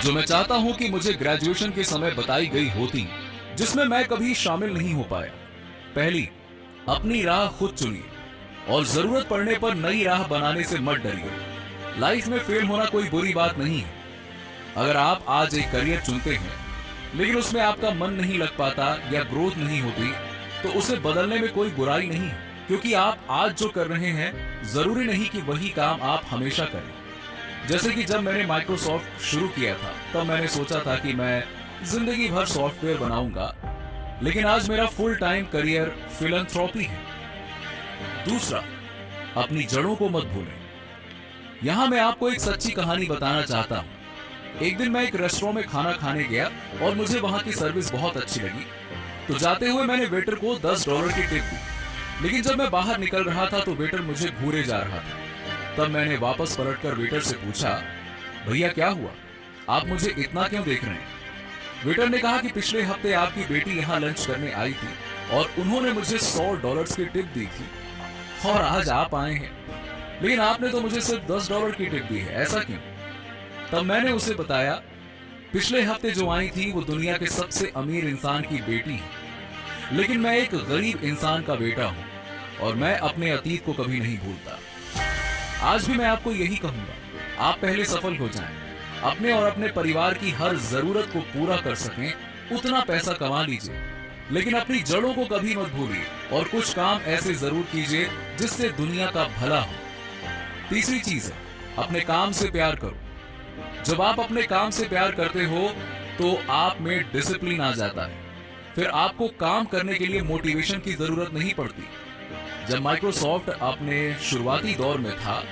जो मैं चाहता हूं कि मुझे ग्रेजुएशन के समय बताई गई होती, जिसमें मैं कभी शामिल नहीं हो पाया। पहली, अपनी राह खुद चुनिए और जरूरत पड़ने पर नई राह बनाने से मत डरिए। लाइफ में फेल होना कोई बुरी बात नहीं है। अगर आप आज एक करियर चुनते हैं लेकिन उसमें आपका मन नहीं लग पाता या ग्रोथ नहीं होती, तो उसे बदलने में कोई बुराई नहीं है, क्योंकि आप आज जो कर रहे हैं जरूरी नहीं कि वही काम आप हमेशा करें। जैसे कि जब मैंने माइक्रोसॉफ्ट शुरू किया था तब मैंने सोचा था कि मैं जिंदगी भर सॉफ्टवेयर बनाऊंगा, लेकिन आज मेरा फुल टाइम करियर फिलैंथ्रोपी है। दूसरा, अपनी जड़ों को मत भूलें। यहां मैं आपको एक सच्ची कहानी बताना चाहता हूं। एक दिन मैं एक रेस्टोरेंट में खाना खाने गया और मुझे वहां की सर्विस बहुत अच्छी लगी, तो जाते हुए मैंने वेटर को $10 की टिप दी। लेकिन जब मैं बाहर निकल रहा था तो वेटर मुझे घूरे जा रहा था। तब मैंने वापस पलटकर वेटर से पूछा, भैया क्या हुआ, आप मुझे इतना क्यों देख रहे हैं? वेटर ने कहा कि पिछले हफ्ते आपकी बेटी यहाँ लंच करने आई थी और उन्होंने मुझे $100 की टिप दी थी, और आज आप आए हैं, लेकिन आपने तो मुझे सिर्फ $10 की टिप दी है, ऐसा क्यों? तब मैंने उसे बताया, पिछले हफ्ते जो आई थी वो दुनिया के सबसे अमीर इंसान की बेटी है, लेकिन मैं एक गरीब इंसान का बेटा हूं और मैं अपने अतीत को कभी नहीं भूलता। आज भी मैं आपको यही कहूंगा, आप पहले सफल हो जाएं, अपने और अपने परिवार की हर जरूरत को पूरा कर सकें, उतना पैसा कमा लीजिए, लेकिन अपनी जड़ों को कभी मत भूलिए और कुछ काम ऐसे जरूर कीजिए जिससे दुनिया का भला हो। तीसरी चीज है, अपने काम से प्यार करो। जब आप अपने काम से प्यार करते हो तो आप में डिसिप्लिन आ जाता है, फिर आपको काम करने के लिए मोटिवेशन की जरूरत नहीं पड़ती। जब माइक्रोसॉफ्ट अपने शुरुआती दौर में था,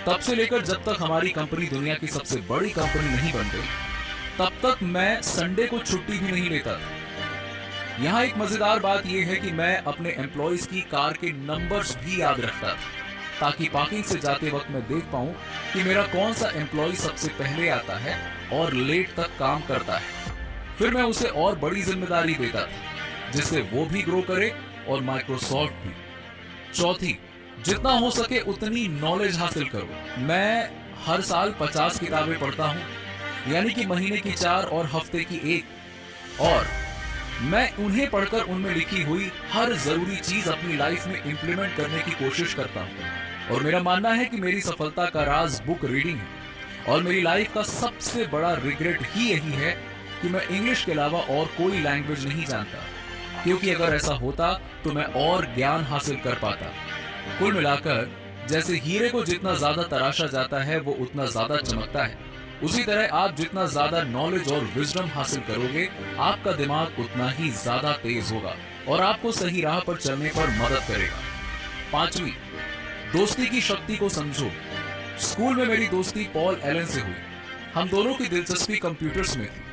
तब से लेकर जब तक हमारी कंपनी दुनिया की सबसे बड़ी कंपनी नहीं बन गई, तब तक मैं संडे को छुट्टी भी नहीं लेता था। यहाँ एक मजेदार बात यह है कि मैं अपने एम्प्लॉइज की कार के नंबर्स भी याद रखता था, ताकि पार्किंग से जाते वक्त मैं देख पाऊं कि मेरा कौन सा एम्प्लॉय सबसे पहले आता है और लेट तक काम करता है। फिर मैं उसे और बड़ी जिम्मेदारी देता था, जिससे वो भी ग्रो करे और माइक्रोसॉफ्ट भी। चौथी, जितना हो सके उतनी नॉलेज हासिल करो। मैं हर साल 50 किताबें पढ़ता हूँ, यानी कि महीने की 4 और हफ्ते की 1, और मैं उन्हें पढ़कर उनमें लिखी हुई हर जरूरी चीज अपनी लाइफ में इंप्लीमेंट करने की कोशिश करता हूँ। और मेरा मानना है कि मेरी सफलता का राज बुक रीडिंग है, और मेरी लाइफ का सबसे बड़ा रिग्रेट ही यही है कि मैं इंग्लिश के अलावा और कोई लैंग्वेज नहीं जानता, क्योंकि अगर ऐसा होता तो मैं और ज्ञान हासिल कर पाता। कुल मिलाकर, जैसे हीरे को जितना ज्यादा तराशा जाता है वो उतना ज्यादा चमकता है, उसी तरह आप जितना ज्यादा नॉलेज और विजडम हासिल करोगे, आपका दिमाग उतना ही ज्यादा तेज होगा और आपको सही राह पर चलने पर मदद करेगा। पांचवी, दोस्ती की शक्ति को समझो। स्कूल में मेरी दोस्ती पॉल एलन से हुई। हम दोनों की दिलचस्पी कंप्यूटर्स में थी।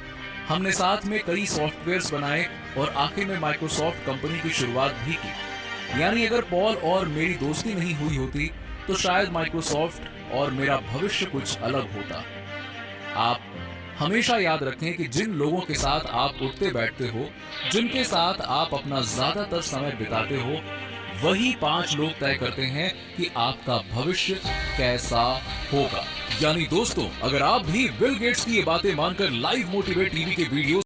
हमने साथ में कई सॉफ्टवेयर्स बनाए और आखिर में माइक्रोसॉफ्ट कंपनी की शुरुआत भी की। यानी अगर पॉल और मेरी दोस्ती नहीं हुई होती तो शायद माइक्रोसॉफ्ट और मेरा भविष्य कुछ अलग होता। आप हमेशा याद रखें कि जिन लोगों के साथ आप उठते बैठते हो, जिनके साथ आप अपना ज्यादातर समय बिताते हो, वही 5 लोग तय करते हैं कि आपका भविष्य कैसा होगा। यानी दोस्तों, अगर आप भी बिल गेट्स की ये बातें मानकर लाइव मोटिवेट टीवी के वीडियो